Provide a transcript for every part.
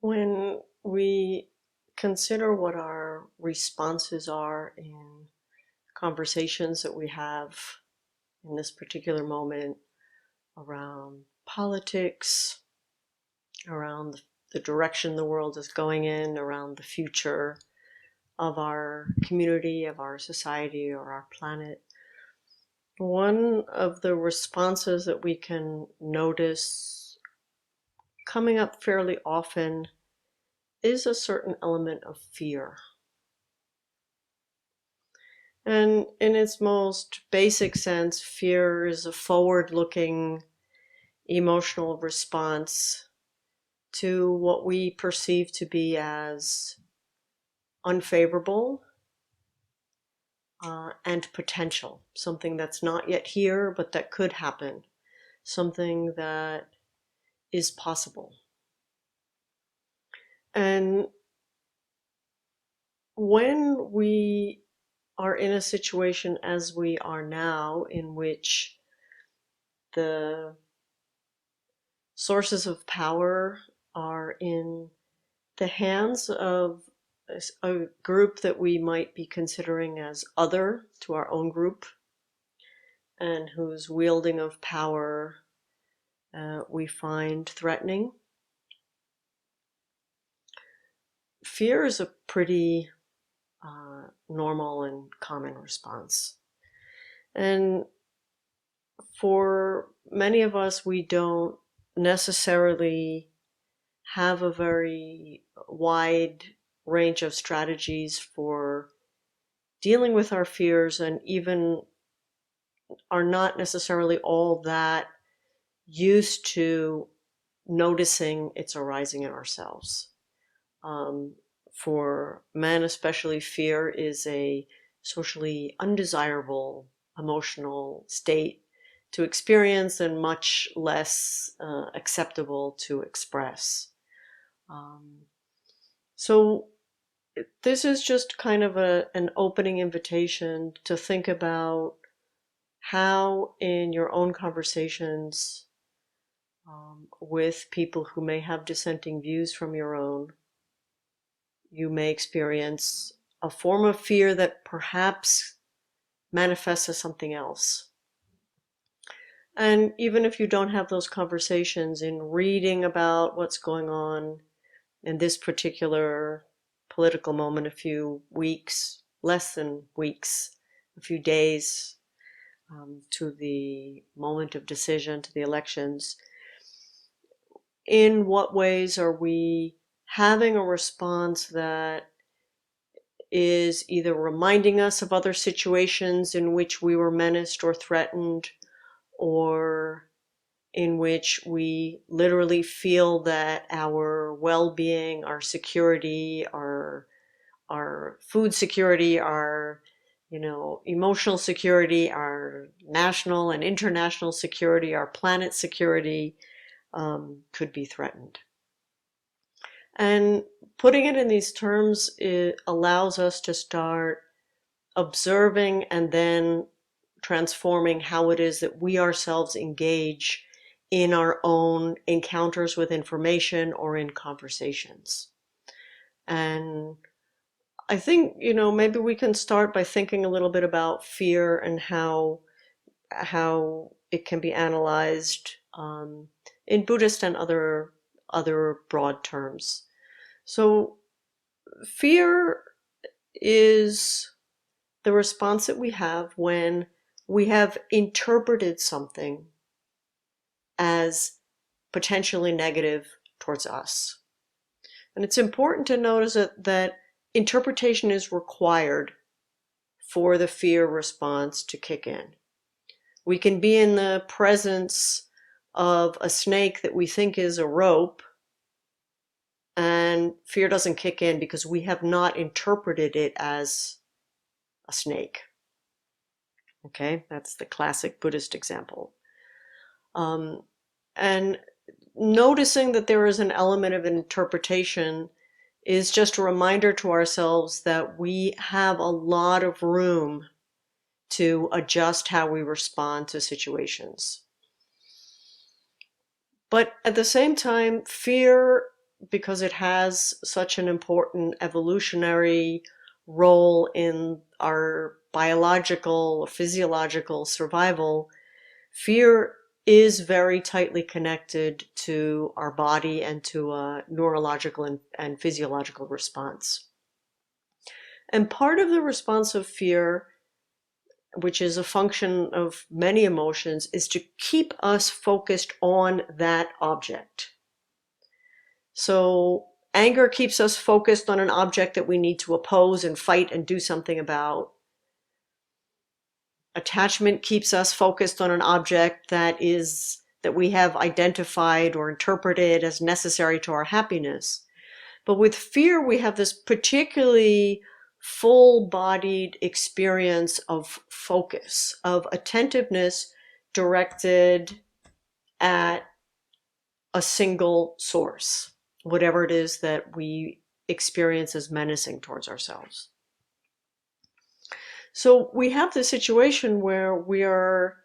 When we consider what our responses are in conversations that we have in this particular moment around politics, around the direction the world is going in, around the future of our community, of our society, or our planet, one of the responses that we can notice coming up fairly often is a certain element of fear. And in its most basic sense, fear is a forward-looking emotional response to what we perceive to be as unfavorable and potential, something that's not yet here, but that could happen, something that is possible. And when we are in a situation as we are now, in which the sources of power are in the hands of a group that we might be considering as other to our own group, and whose wielding of power we find threatening. Fear is a pretty normal and common response. And for many of us, we don't necessarily have a very wide range of strategies for dealing with our fears, and even are not necessarily all that used to noticing it's arising in ourselves. For men especially, fear is a socially undesirable emotional state to experience and much less acceptable to express. So this is just kind of an opening invitation to think about how in your own conversations with people who may have dissenting views from your own, you may experience a form of fear that perhaps manifests as something else. And even if you don't have those conversations, in reading about what's going on in this particular political moment, a few weeks, less than weeks, a few days to the moment of decision, to the elections, in what ways are we having a response that is either reminding us of other situations in which we were menaced or threatened, or in which we literally feel that our well-being, our security, our food security, our emotional security, our national and international security, our planet security could be threatened. And putting it in these terms, it allows us to start observing and then transforming how it is that we ourselves engage in our own encounters with information or in conversations. And I think, maybe we can start by thinking a little bit about fear and how it can be analyzed in Buddhist and other broad terms. So fear is the response that we have when we have interpreted something as potentially negative towards us. And it's important to notice that interpretation is required for the fear response to kick in. We can be in the presence of a snake that we think is a rope, and fear doesn't kick in because we have not interpreted it as a snake. Okay, that's the classic Buddhist example. And noticing that there is an element of interpretation is just a reminder to ourselves that we have a lot of room to adjust how we respond to situations. But at the same time, fear because it has such an important evolutionary role in our biological, physiological survival, fear is very tightly connected to our body and to a neurological and physiological response. And part of the response of fear, which is a function of many emotions, is to keep us focused on that object. So anger keeps us focused on an object that we need to oppose and fight and do something about. Attachment keeps us focused on an object that we have identified or interpreted as necessary to our happiness. But with fear, we have this particularly full-bodied experience of focus, of attentiveness directed at a single source, whatever it is that we experience as menacing towards ourselves. So we have this situation where we are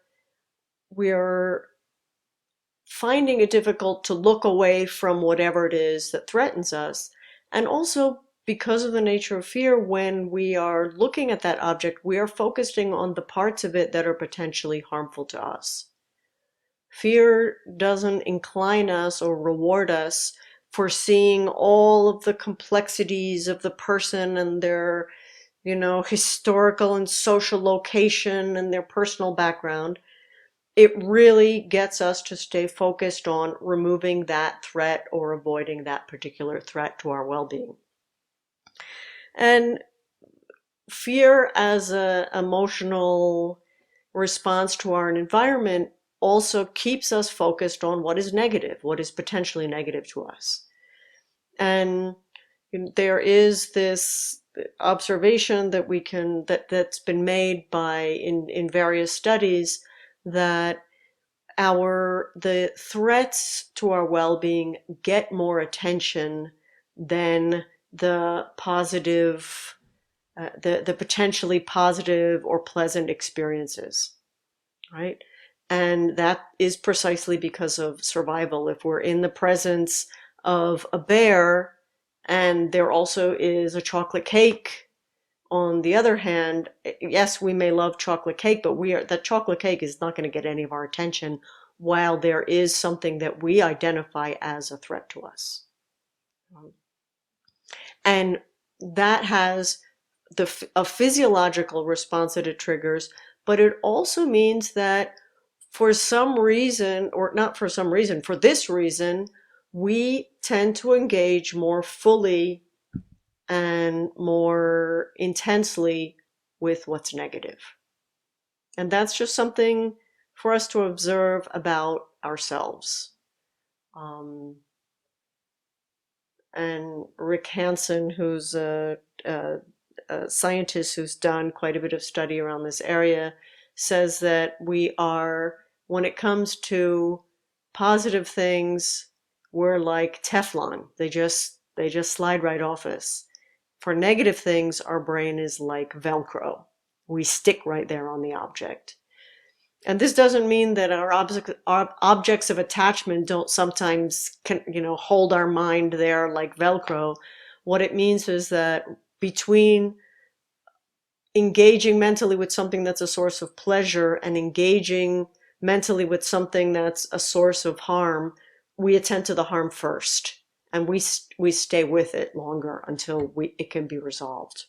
finding it difficult to look away from whatever it is that threatens us. And also, because of the nature of fear, when we are looking at that object, we are focusing on the parts of it that are potentially harmful to us. Fear doesn't incline us or reward us for seeing all of the complexities of the person and their, historical and social location and their personal background. It really gets us to stay focused on removing that threat or avoiding that particular threat to our well-being. And fear as an emotional response to our environment also keeps us focused on what is negative, what is potentially negative to us. And there is this observation that's been made in various studies that the threats to our well-being get more attention than the positive, the potentially positive or pleasant experiences, right? And that is precisely because of survival. If we're in the presence of a bear and there also is a chocolate cake, on the other hand, yes, we may love chocolate cake, but that chocolate cake is not going to get any of our attention while there is something that we identify as a threat to us. And that has a physiological response that it triggers, but it also means that for some reason, or not for some reason, for this reason, we tend to engage more fully and more intensely with what's negative. And that's just something for us to observe about ourselves. And Rick Hansen, who's a scientist who's done quite a bit of study around this area, says that when it comes to positive things, we're like Teflon. They just slide right off us. For negative things, our brain is like Velcro. We stick right there on the object. And this doesn't mean that our objects of attachment don't sometimes hold our mind there like Velcro. What it means is that between engaging mentally with something that's a source of pleasure and engaging mentally with something that's a source of harm, we attend to the harm first, and we stay with it longer until it can be resolved,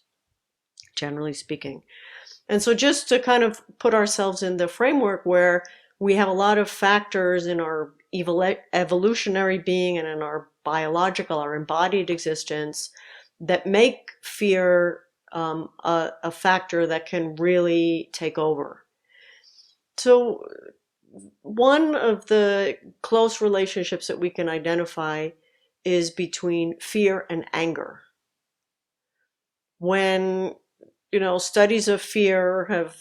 generally speaking. And so just to kind of put ourselves in the framework where we have a lot of factors in our evolutionary being and in our biological, our embodied existence that make fear a factor that can really take over. So one of the close relationships that we can identify is between fear and anger. When studies of fear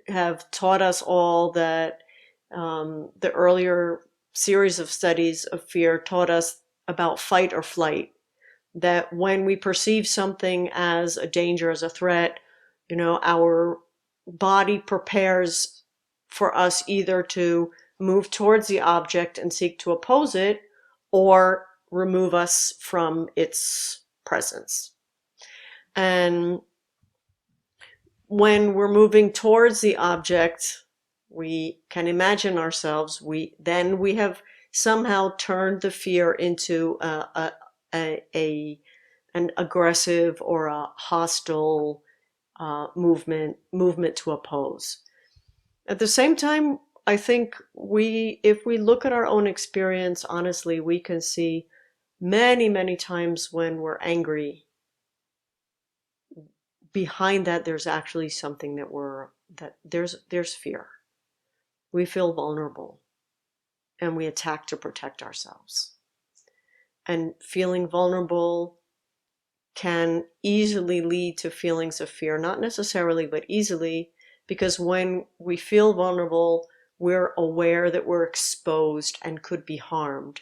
have taught us all that the earlier series of studies of fear taught us about fight or flight, that when we perceive something as a danger, as a threat, our body prepares for us either to move towards the object and seek to oppose it, or remove us from its presence. And when we're moving towards the object, we can imagine ourselves, we have somehow turned the fear into an aggressive or a hostile movement to oppose. At the same time, I think if we look at our own experience honestly, we can see many, many times when we're angry, behind that there's actually something that there's fear. We feel vulnerable and we attack to protect ourselves. And feeling vulnerable can easily lead to feelings of fear, not necessarily, but easily, because when we feel vulnerable, we're aware that we're exposed and could be harmed.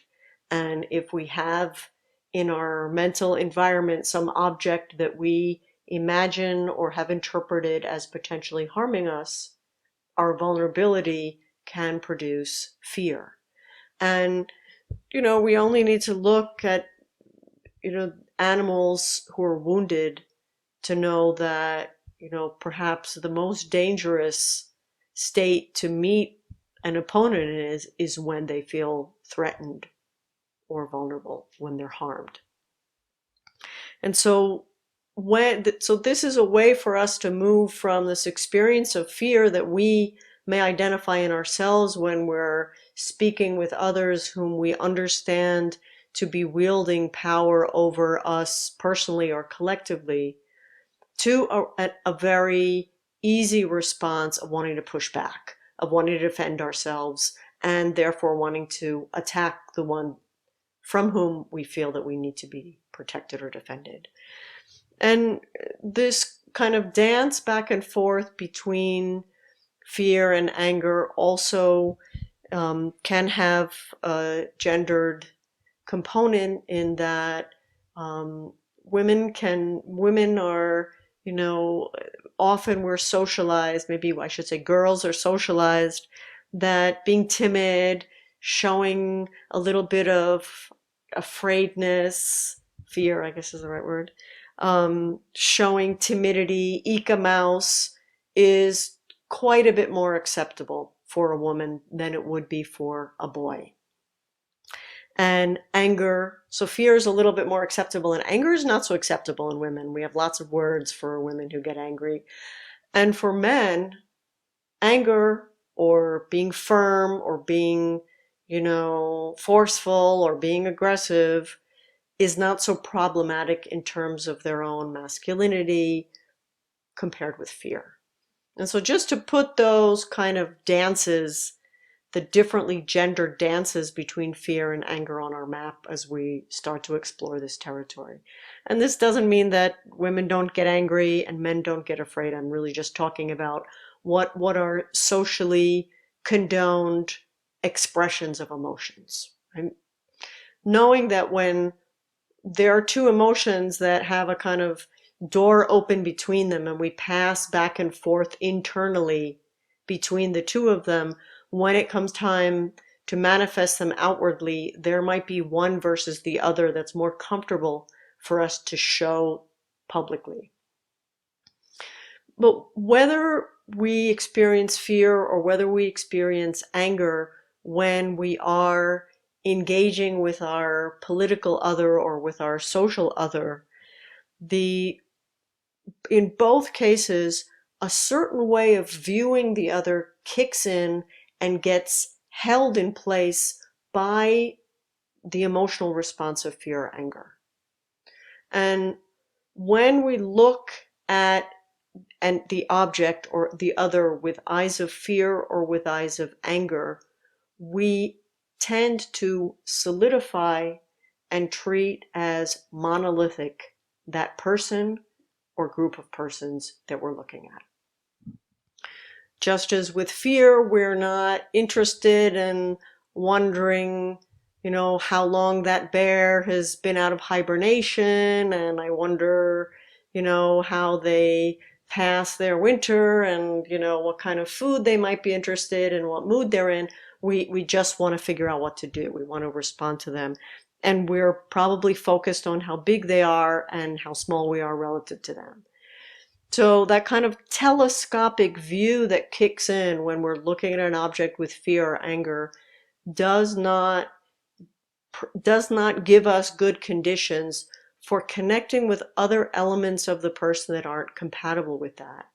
And if we have in our mental environment some object that we imagine or have interpreted as potentially harming us, our vulnerability can produce fear. And, we only need to look at, animals who are wounded to know that, perhaps the most dangerous state to meet an opponent is when they feel threatened or vulnerable, when they're harmed. And so this is a way for us to move from this experience of fear that we may identify in ourselves when we're speaking with others whom we understand to be wielding power over us personally or collectively, to a very easy response of wanting to push back, of wanting to defend ourselves, and therefore wanting to attack the one from whom we feel that we need to be protected or defended. And this kind of dance back and forth between fear and anger also can have a gendered component in that women are, often we're socialized, maybe I should say girls are socialized, that being timid, showing a little bit of afraidness, fear, I guess is the right word, showing timidity, eka mouse, is quite a bit more acceptable for a woman than it would be for a boy. And anger, so fear is a little bit more acceptable, and anger is not so acceptable in women. We have lots of words for women who get angry. And for men, anger or being firm or being, forceful or being aggressive is not so problematic in terms of their own masculinity compared with fear. And so just to put those kind of dances, the differently gendered dances between fear and anger on our map as we start to explore this territory. And this doesn't mean that women don't get angry and men don't get afraid. I'm really just talking about what are socially condoned expressions of emotions. Right? Knowing that when there are two emotions that have a kind of door open between them and we pass back and forth internally between the two of them, when it comes time to manifest them outwardly, there might be one versus the other that's more comfortable for us to show publicly. But whether we experience fear or whether we experience anger when we are engaging with our political other or with our social other, in both cases, a certain way of viewing the other kicks in and gets held in place by the emotional response of fear or anger. And when we look at the object or the other with eyes of fear or with eyes of anger, we tend to solidify and treat as monolithic that person or group of persons that we're looking at. Just as with fear, we're not interested in wondering, how long that bear has been out of hibernation, and I wonder, how they pass their winter, and, what kind of food they might be interested in, what mood they're in. We just want to figure out what to do. We want to respond to them. And we're probably focused on how big they are and how small we are relative to them. So that kind of telescopic view that kicks in when we're looking at an object with fear or anger does not give us good conditions for connecting with other elements of the person that aren't compatible with that.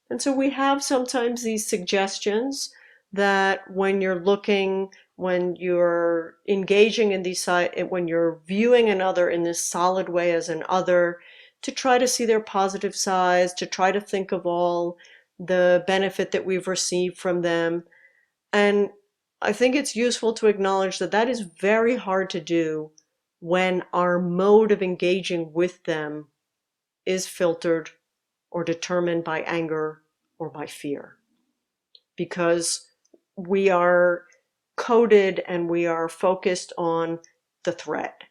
And so we have sometimes these suggestions that when you're looking, when you're engaging in these, when you're viewing another in this solid way as an other, to try to see their positive sides, to try to think of all the benefit that we've received from them. And I think it's useful to acknowledge that that is very hard to do when our mode of engaging with them is filtered or determined by anger or by fear. Because we are coded and we are focused on the threat.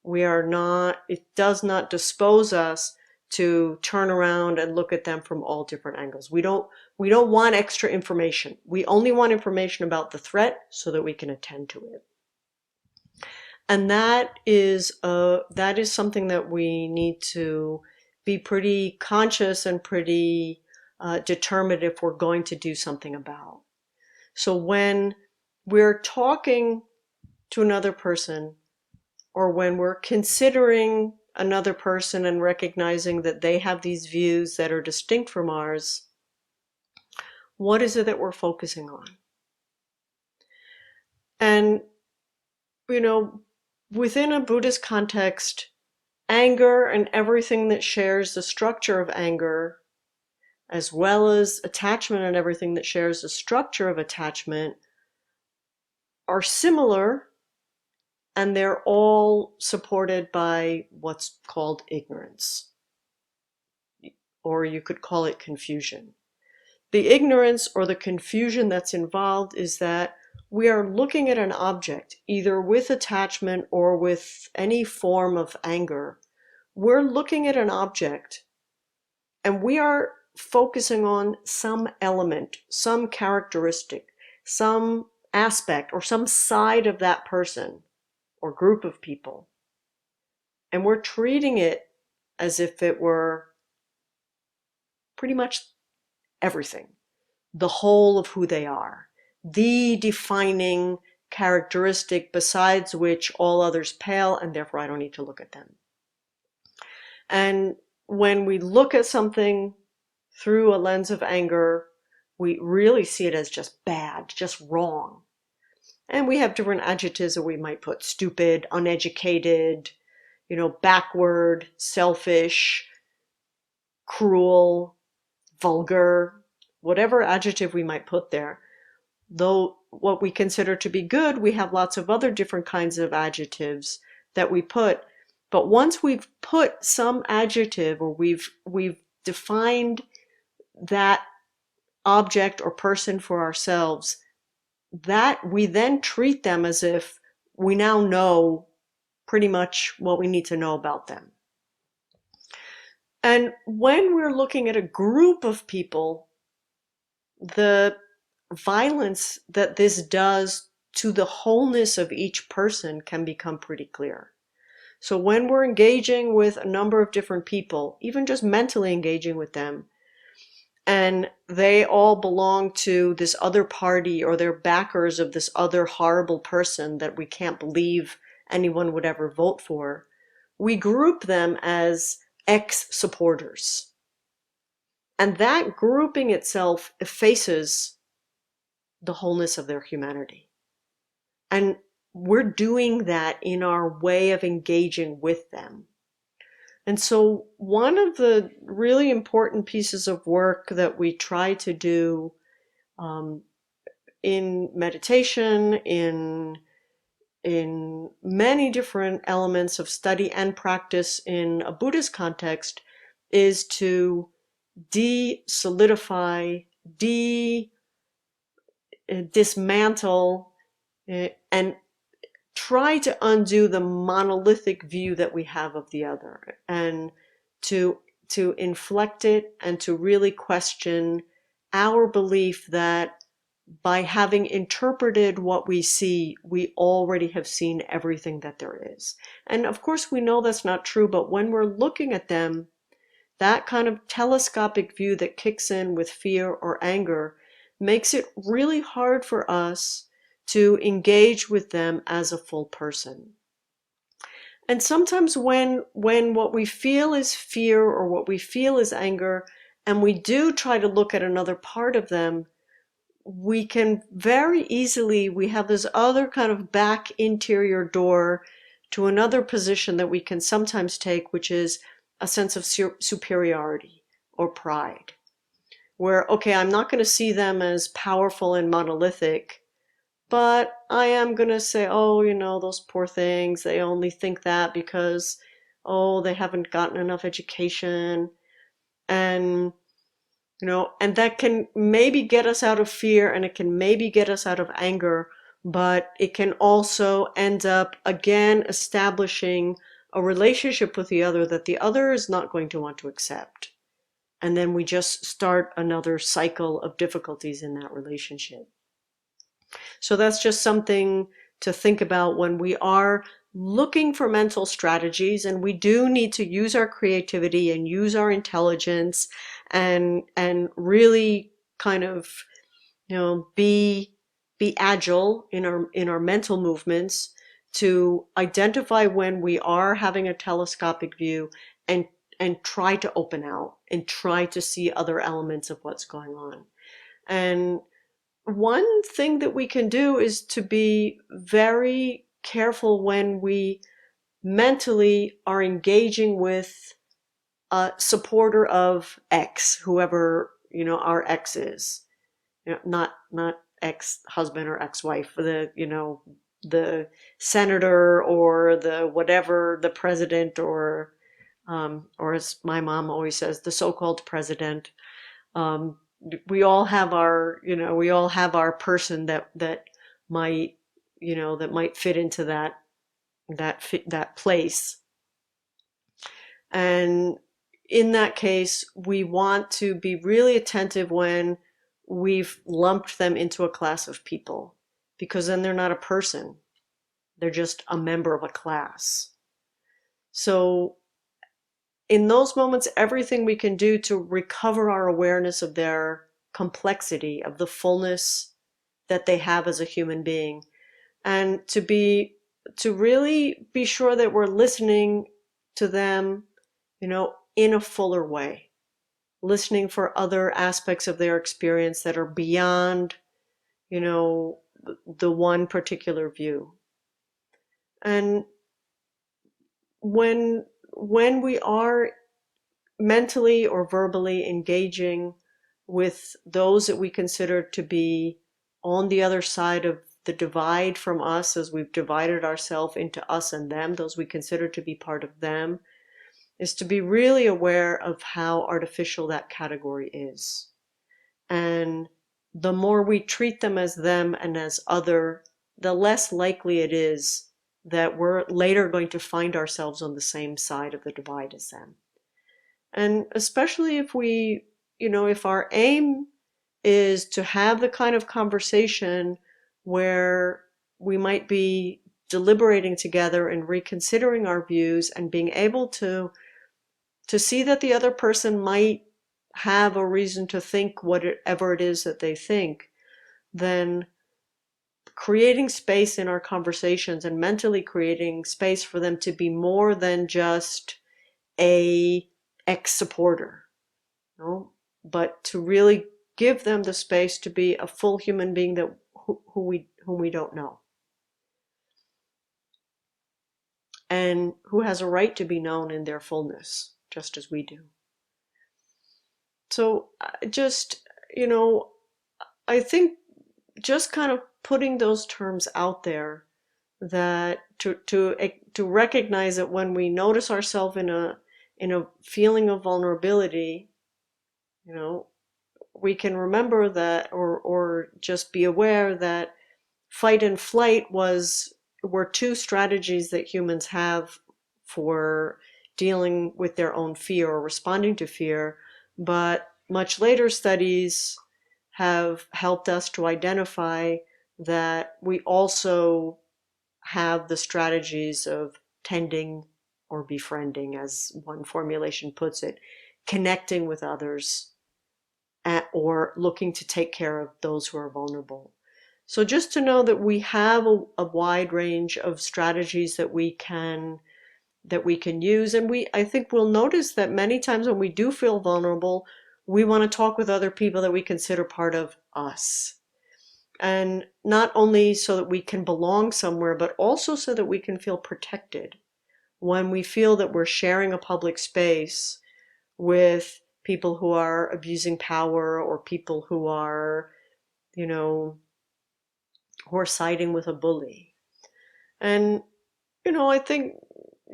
It does not dispose us to turn around and look at them from all different angles. We don't want extra information. We only want information about the threat so that we can attend to it. And that is something that we need to be pretty conscious and pretty determined if we're going to do something about. So when we're talking to another person, or when we're considering another person and recognizing that they have these views that are distinct from ours, what is it that we're focusing on? And, within a Buddhist context, anger and everything that shares the structure of anger, as well as attachment and everything that shares the structure of attachment, are similar, and they're all supported by what's called ignorance. Or you could call it confusion. The ignorance or the confusion that's involved is that we are looking at an object, either with attachment or with any form of anger. We're looking at an object and we are focusing on some element, some characteristic, some aspect, or some side of that person or group of people. And we're treating it as if it were pretty much everything, the whole of who they are, the defining characteristic besides which all others pale, and therefore I don't need to look at them. And when we look at something through a lens of anger, we really see it as just bad, just wrong. And we have different adjectives that we might put: stupid, uneducated, backward, selfish, cruel, vulgar, whatever adjective we might put there. Though what we consider to be good, we have lots of other different kinds of adjectives that we put. But once we've put some adjective, or we've defined that object or person for ourselves, that we then treat them as if we now know pretty much what we need to know about them. And when we're looking at a group of people, the violence that this does to the wholeness of each person can become pretty clear. So when we're engaging with a number of different people, even just mentally engaging with them, and they all belong to this other party, or they're backers of this other horrible person that we can't believe anyone would ever vote for, we group them as ex-supporters. And that grouping itself effaces the wholeness of their humanity. And we're doing that in our way of engaging with them. And so one of the really important pieces of work that we try to do in meditation, in many different elements of study and practice in a Buddhist context, is to de-solidify, dismantle, and try to undo the monolithic view that we have of the other, and to inflect it, and to really question our belief that by having interpreted what we see, we already have seen everything that there is. And of course, we know that's not true, but when we're looking at them, that kind of telescopic view that kicks in with fear or anger makes it really hard for us to engage with them as a full person. And sometimes when what we feel is fear or what we feel is anger, and we do try to look at another part of them, we can very easily, we have this other kind of back interior door to another position that we can sometimes take, which is a sense of superiority or pride, where, okay, I'm not going to see them as powerful and monolithic, but I am going to say, oh, those poor things, they only think that because, oh, they haven't gotten enough education. And and that can maybe get us out of fear, and it can maybe get us out of anger, but it can also end up again establishing a relationship with the other that the other is not going to want to accept. And then we just start another cycle of difficulties in that relationship. So that's just something to think about when we are looking for mental strategies, and we do need to use our creativity and use our intelligence and really kind of be agile in our mental movements to identify when we are having a telescopic view and try to open out and try to see other elements of what's going on. And one thing that we can do is to be very careful when we mentally are engaging with a supporter of X, whoever our X is. Not ex-husband or ex-wife, the senator or the whatever, the president, or as my mom always says, the so-called president. Um, we all have our person that might fit into that place. And in that case, we want to be really attentive when we've lumped them into a class of people, because then they're not a person. They're just a member of a class. So in those moments, everything we can do to recover our awareness of their complexity, of the fullness that they have as a human being, and to really be sure that we're listening to them, in a fuller way, listening for other aspects of their experience that are beyond, the one particular view. And when we are mentally or verbally engaging with those that we consider to be on the other side of the divide from us, as we've divided ourselves into us and them, those we consider to be part of them, is to be really aware of how artificial that category is. And the more we treat them as them and as other, the less likely it is that we're later going to find ourselves on the same side of the divide as them. And especially if our aim is to have the kind of conversation where we might be deliberating together and reconsidering our views and being able to see that the other person might have a reason to think whatever it is that they think, then creating space in our conversations and mentally creating space for them to be more than just a ex-supporter, but to really give them the space to be a full human being whom we don't know, and who has a right to be known in their fullness, just as we do. So I think just kind of putting those terms out there, that to recognize that when we notice ourselves in a feeling of vulnerability, we can remember that, or just be aware that fight and flight were two strategies that humans have for dealing with their own fear or responding to fear. But much later studies have helped us to identify that we also have the strategies of tending or befriending, as one formulation puts it, connecting with others or looking to take care of those who are vulnerable. So just to know that we have a wide range of strategies that we can use. And I think we'll notice that many times when we do feel vulnerable, we want to talk with other people that we consider part of us. And not only so that we can belong somewhere, but also so that we can feel protected when we feel that we're sharing a public space with people who are abusing power, or people who are, you know, who are siding with a bully. And, I think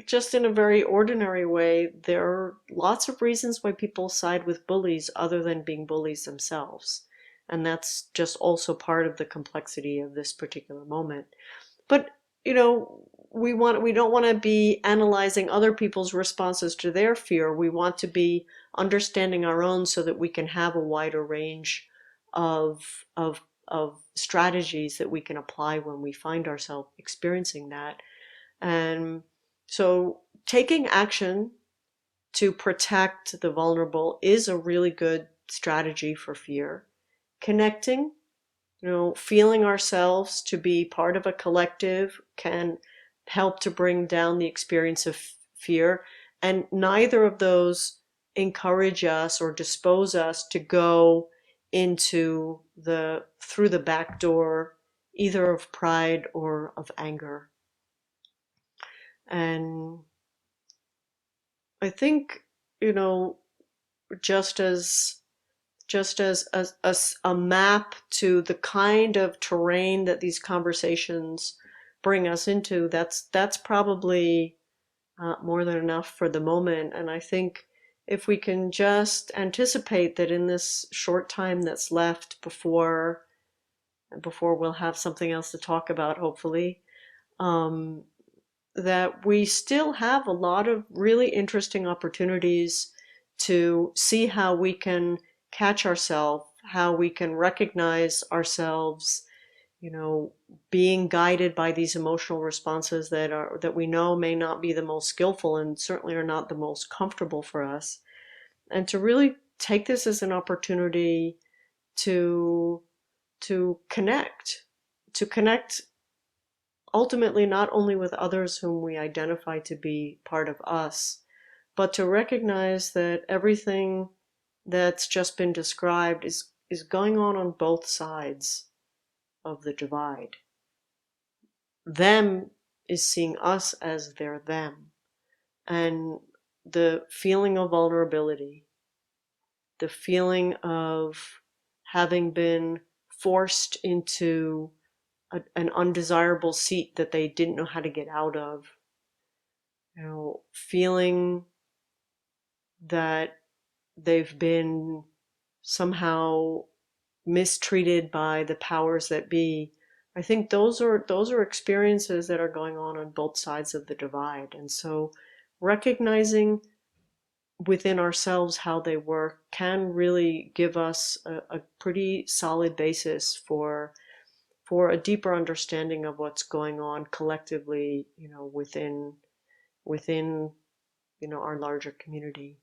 just in a very ordinary way, there are lots of reasons why people side with bullies other than being bullies themselves. And that's just also part of the complexity of this particular moment. But, we don't want to be analyzing other people's responses to their fear. We want to be understanding our own so that we can have a wider range of strategies that we can apply when we find ourselves experiencing that. And so taking action to protect the vulnerable is a really good strategy for fear. Connecting, feeling ourselves to be part of a collective can help to bring down the experience of fear. And neither of those encourage us or dispose us to go through the back door, either of pride or of anger. And I think, just as a map to the kind of terrain that these conversations bring us into, that's probably more than enough for the moment. And I think if we can just anticipate that in this short time that's left before we'll have something else to talk about, hopefully, that we still have a lot of really interesting opportunities to see how we can catch ourselves, how we can recognize ourselves, being guided by these emotional responses that we know may not be the most skillful and certainly are not the most comfortable for us, and to really take this as an opportunity to connect, ultimately not only with others whom we identify to be part of us, but to recognize that everything that's just been described is going on both sides of the divide. Them is seeing us as their them. And the feeling of vulnerability, the feeling of having been forced into an undesirable seat that they didn't know how to get out of, feeling that they've been somehow mistreated by the powers that be. I think those are experiences that are going on both sides of the divide. And so recognizing within ourselves how they work can really give us a pretty solid basis for a deeper understanding of what's going on collectively, within our larger community.